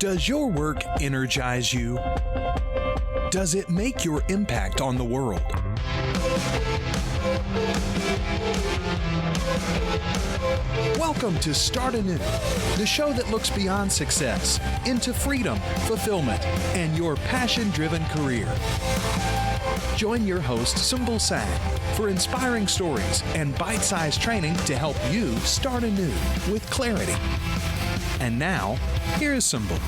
Does your work energize you? Does it make your impact on the world? Welcome to Start Anew, the show that looks beyond success into freedom, fulfillment, and your passion-driven career. Join your host, Sumbul Sang, for inspiring stories and bite-sized training to help you start anew with clarity. And now, here is Sumbul.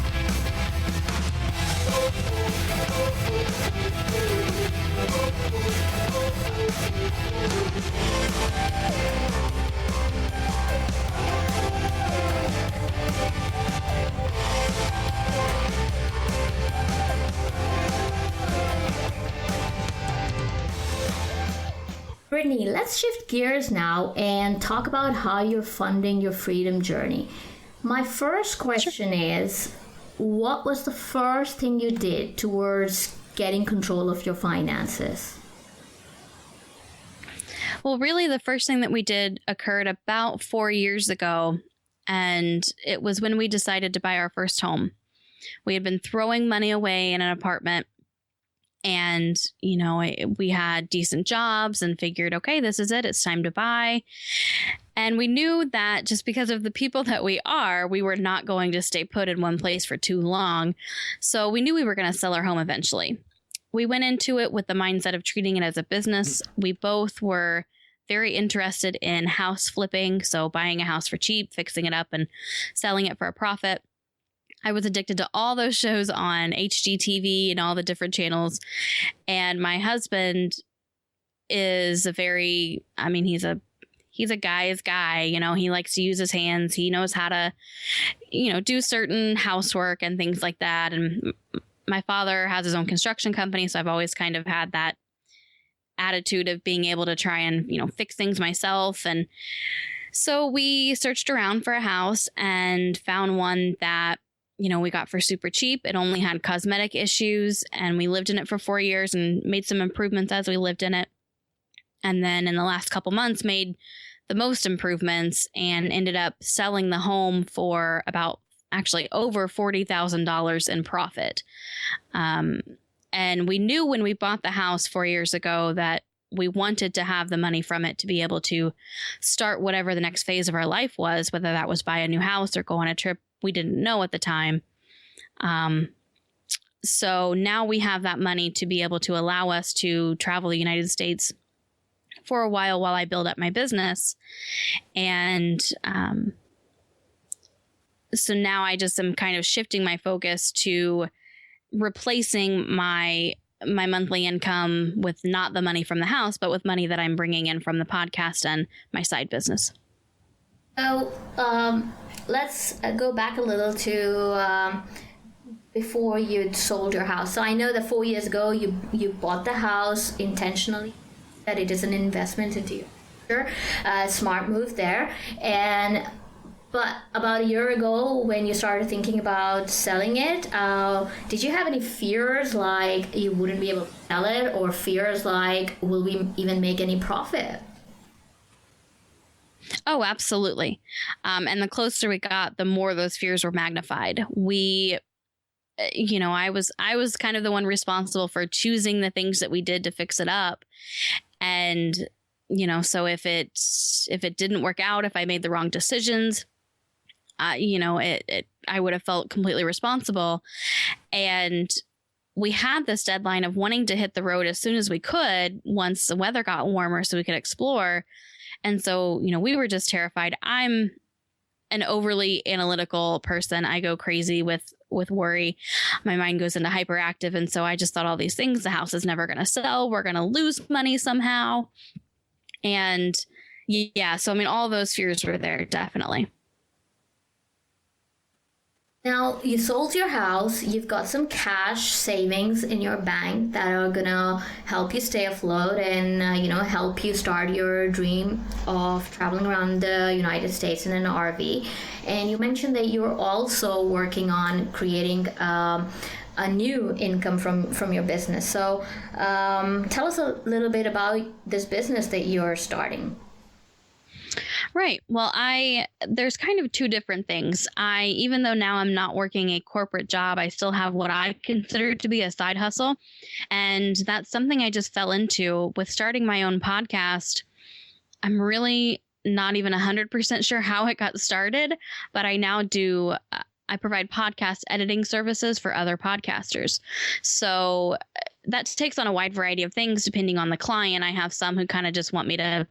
Britany, let's shift gears now and talk about how you're funding your freedom journey. My first question is, what was the first thing you did towards getting control of your finances? Well, really, the first thing that we did occurred about 4 years ago, and it was when we decided to buy our first home. We had been throwing money away in an apartment, and, we had decent jobs and figured, okay, this is it. It's time to buy. And we knew that just because of the people that we were not going to stay put in one place for too long. So we knew we were going to sell our home eventually. We went into it with the mindset of treating it as a business. We both were very interested in house flipping. So buying a house for cheap, fixing it up and selling it for a profit. I was addicted to all those shows on HGTV and all the different channels. And my husband is he's a guy's guy. He likes to use his hands. He knows how to, do certain housework and things like that. And my father has his own construction company. So I've always kind of had that attitude of being able to try and, fix things myself. And so we searched around for a house and found one that, we got for super cheap. It only had cosmetic issues, and we lived in it for 4 years and made some improvements as we lived in it. And then in the last couple months made the most improvements and ended up selling the home for over $40,000 in profit. And we knew when we bought the house 4 years ago that we wanted to have the money from it to be able to start whatever the next phase of our life was, whether that was buy a new house or go on a trip. We didn't know at the time. So now we have that money to be able to allow us to travel the United States for a while I build up my business. And so now I just am kind of shifting my focus to replacing my monthly income with not the money from the house, but with money that I'm bringing in from the podcast and my side business. So let's go back a little to before you'd sold your house. So I know that 4 years ago you bought the house intentionally, that it is an investment into your future. Smart move there. But about a year ago, when you started thinking about selling it, did you have any fears like you wouldn't be able to sell it, or fears like, will we even make any profit? Oh, absolutely. And the closer we got, the more those fears were magnified. I was kind of the one responsible for choosing the things that we did to fix it up. And, so if it didn't work out, if I made the wrong decisions, I would have felt completely responsible. And we had this deadline of wanting to hit the road as soon as we could once the weather got warmer so we could explore. And so, we were just terrified. I'm an overly analytical person. I go crazy with worry. My mind goes into hyperactive. And so I just thought all these things. The house is never going to sell. We're going to lose money somehow. And yeah, so all those fears were there, definitely. Now, you sold your house, you've got some cash savings in your bank that are going to help you stay afloat and, help you start your dream of traveling around the United States in an RV. And you mentioned that you're also working on creating a new income from your business. So tell us a little bit about this business that you're starting. Right. Well, there's kind of two different things. Even though now I'm not working a corporate job, I still have what I consider to be a side hustle. And that's something I just fell into with starting my own podcast. I'm really not even 100% sure how it got started, but I now I provide podcast editing services for other podcasters. So that takes on a wide variety of things depending on the client. I have some who kind of just want me to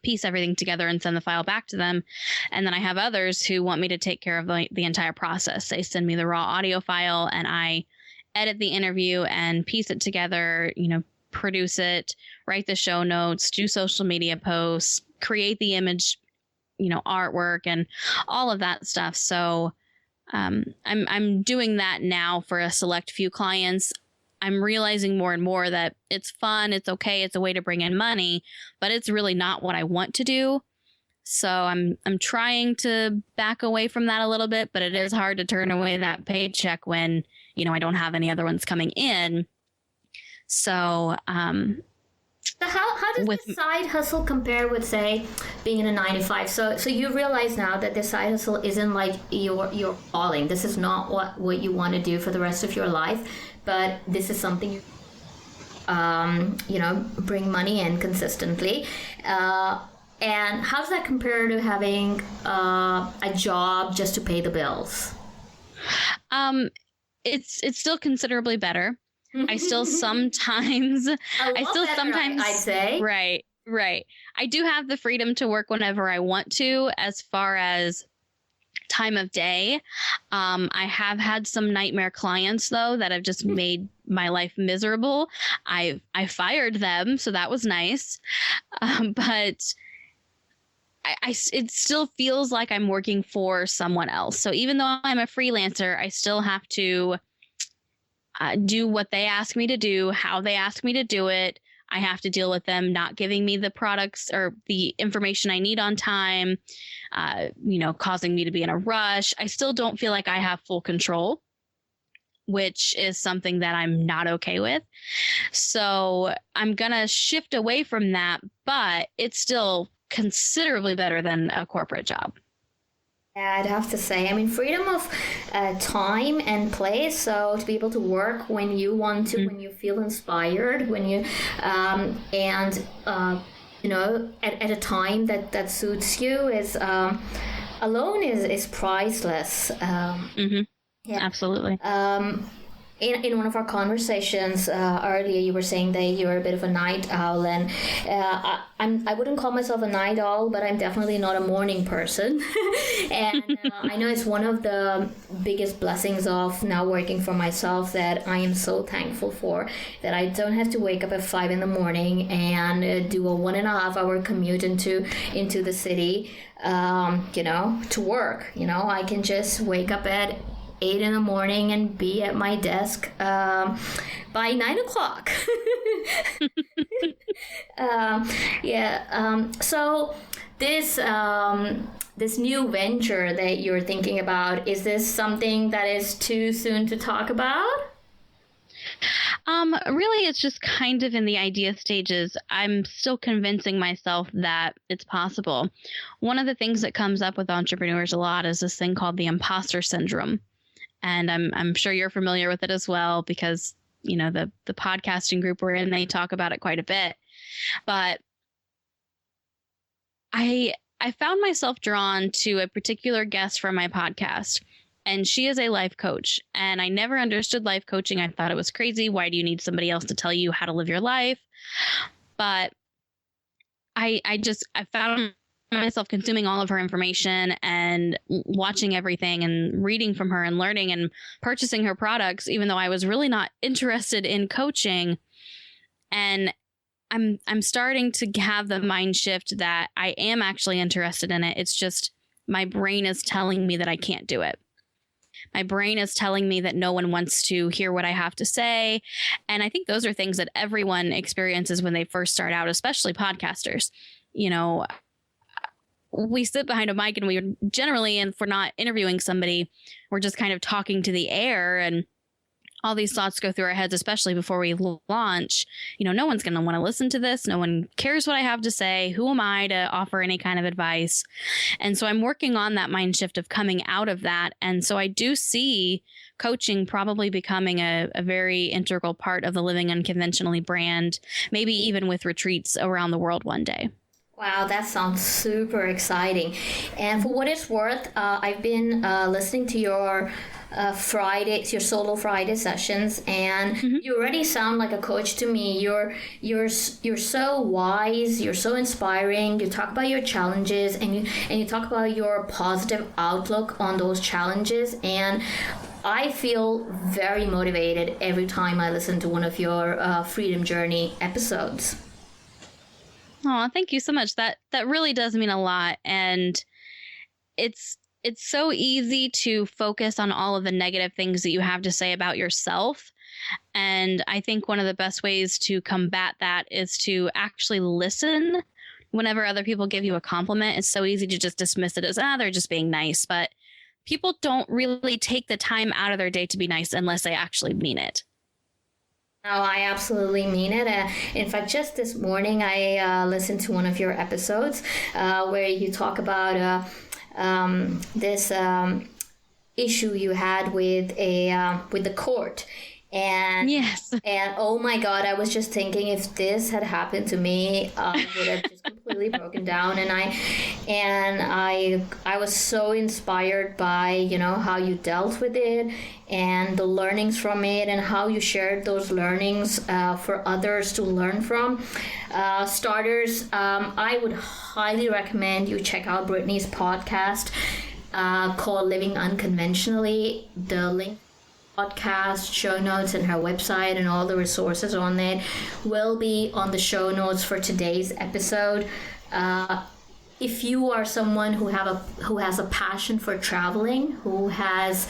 piece everything together and send the file back to them. And then I have others who want me to take care of the entire process. They send me the raw audio file and I edit the interview and piece it together, produce it, write the show notes, do social media posts, create the image, artwork and all of that stuff. So I'm doing that now for a select few clients. I'm realizing more and more that it's fun, it's okay, it's a way to bring in money, but it's really not what I want to do. So I'm trying to back away from that a little bit, but it is hard to turn away that paycheck when, I don't have any other ones coming in. So, so how does this side hustle compare with, say, being in a 9 to 5? So you realize now that this side hustle isn't like your calling. This is not what you want to do for the rest of your life, but this is something you bring money in consistently. And how does that compare to having a job just to pay the bills? It's still considerably better. I still sometimes, I'd say. Right. I do have the freedom to work whenever I want to, as far as time of day. I have had some nightmare clients though, that have just made my life miserable. I fired them. So that was nice. But it still feels like I'm working for someone else. So even though I'm a freelancer, I still have to do what they ask me to do, how they ask me to do it. I have to deal with them not giving me the products or the information I need on time, causing me to be in a rush. I still don't feel like I have full control, which is something that I'm not okay with. So I'm going to shift away from that, but it's still considerably better than a corporate job. Yeah, I'd have to say, freedom of time and place. So to be able to work when you want to, when you feel inspired, when you, at a time that suits you is alone is priceless. Yeah, absolutely. In one of our conversations earlier, you were saying that you're a bit of a night owl, and I wouldn't call myself a night owl, but I'm definitely not a morning person. And I know it's one of the biggest blessings of now working for myself that I am so thankful for, that I don't have to wake up at 5 a.m. and do a 1.5 hour commute into the city, to work. I can just wake up at 8 a.m. and be at my desk by 9 o'clock. So this new venture that you're thinking about, is this something that is too soon to talk about? Really, it's just kind of in the idea stages. I'm still convincing myself that it's possible. One of the things that comes up with entrepreneurs a lot is this thing called the imposter syndrome. And I'm sure you're familiar with it as well, because, the podcasting group we're in, they talk about it quite a bit. But I found myself drawn to a particular guest from my podcast, and she is a life coach. And I never understood life coaching. I thought it was crazy. Why do you need somebody else to tell you how to live your life? But I found myself consuming all of her information and watching everything and reading from her and learning and purchasing her products, even though I was really not interested in coaching. And I'm starting to have the mind shift that I am actually interested in it. It's just my brain is telling me that I can't do it. My brain is telling me that no one wants to hear what I have to say. And I think those are things that everyone experiences when they first start out, especially podcasters. We sit behind a mic and we generally, and if we're not interviewing somebody, we're just kind of talking to the air and all these thoughts go through our heads, especially before we launch. No one's going to want to listen to this. No one cares what I have to say. Who am I to offer any kind of advice? And so I'm working on that mind shift of coming out of that. And so I do see coaching probably becoming a very integral part of the Living Unconventionally brand, maybe even with retreats around the world one day. Wow, that sounds super exciting. And for what it's worth, I've been listening to your your solo Friday sessions, and you already sound like a coach to me. You're so wise, you're so inspiring. You talk about your challenges, and you talk about your positive outlook on those challenges, and I feel very motivated every time I listen to one of your Freedom Journey episodes. Oh, thank you so much. That really does mean a lot. And it's so easy to focus on all of the negative things that you have to say about yourself. And I think one of the best ways to combat that is to actually listen whenever other people give you a compliment. It's so easy to just dismiss it as, they're just being nice. But people don't really take the time out of their day to be nice unless they actually mean it. No, I absolutely mean it. In fact, just this morning, I listened to one of your episodes where you talk about this issue you had with the court. And yes. And oh my God, I was just thinking, if this had happened to me, I would have just completely broken down. And I was so inspired by, how you dealt with it and the learnings from it, and how you shared those learnings for others to learn from. Starters, I would highly recommend you check out Britany's podcast called Living Unconventionally. The link, podcast, show notes, and her website and all the resources on it will be on the show notes for today's episode. If you are someone who has a passion for traveling, who has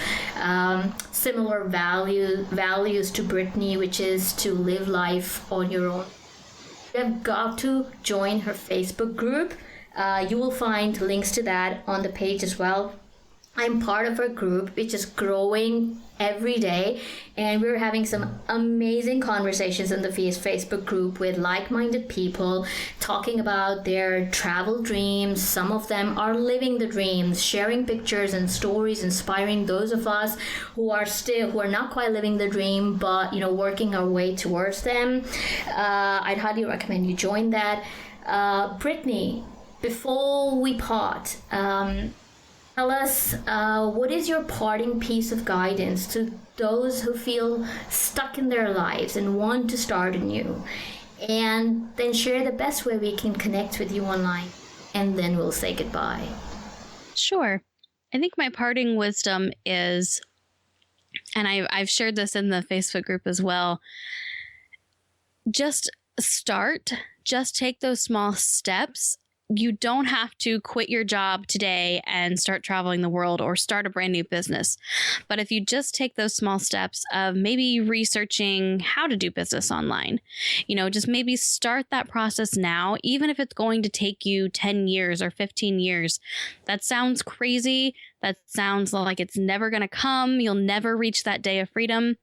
similar values to Britany, which is to live life on your own, you have got to join her Facebook group. You will find links to that on the page as well. I'm part of her group, which is growing every day, and we're having some amazing conversations in the Facebook group with like-minded people talking about their travel dreams. Some of them are living the dreams, sharing pictures and stories, inspiring those of us who are not quite living the dream, but working our way towards them. I'd highly recommend you join that. Britany, before we part, tell us, what is your parting piece of guidance to those who feel stuck in their lives and want to start anew? And then share the best way we can connect with you online, and then we'll say goodbye. Sure. I think my parting wisdom is, and I've shared this in the Facebook group as well, just start, just take those small steps. You don't have to quit your job today and start traveling the world or start a brand new business. But if you just take those small steps of maybe researching how to do business online, just maybe start that process now, even if it's going to take you 10 years or 15 years. That sounds crazy. That sounds like it's never going to come. You'll never reach that day of freedom.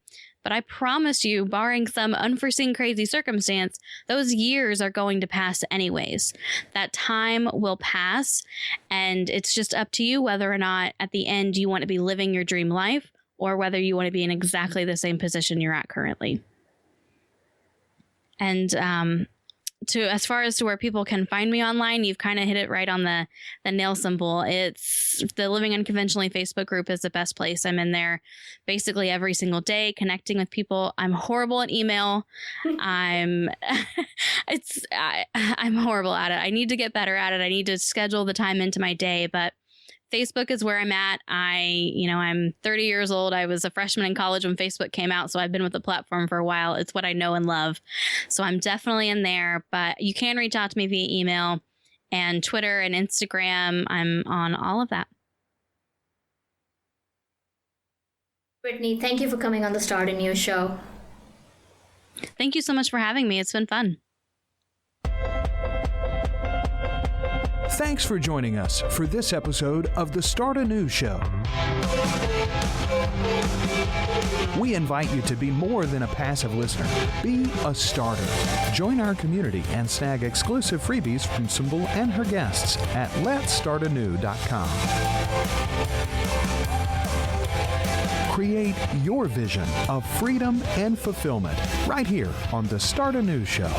But I promise you, barring some unforeseen crazy circumstance, those years are going to pass anyways. That time will pass, and it's just up to you whether or not at the end you want to be living your dream life or whether you want to be in exactly the same position you're at currently. And as far as to where people can find me online, you've kind of hit it right on the nail symbol. It's the Living Unconventionally Facebook group is the best place. I'm in there basically every single day, connecting with people. I'm horrible at email. I'm horrible at it. I need to get better at it. I need to schedule the time into my day, but Facebook is where I'm at. I'm 30 years old. I was a freshman in college when Facebook came out, so I've been with the platform for a while. It's what I know and love. So I'm definitely in there, but you can reach out to me via email and Twitter and Instagram. I'm on all of that. Britany, thank you for coming on the Start Anew Show. Thank you so much for having me. It's been fun. Thanks for joining us for this episode of the Start Anew Show. We invite you to be more than a passive listener. Be a starter. Join our community and snag exclusive freebies from Symbol and her guests at letstartanew.com. Create your vision of freedom and fulfillment right here on the Start Anew Show.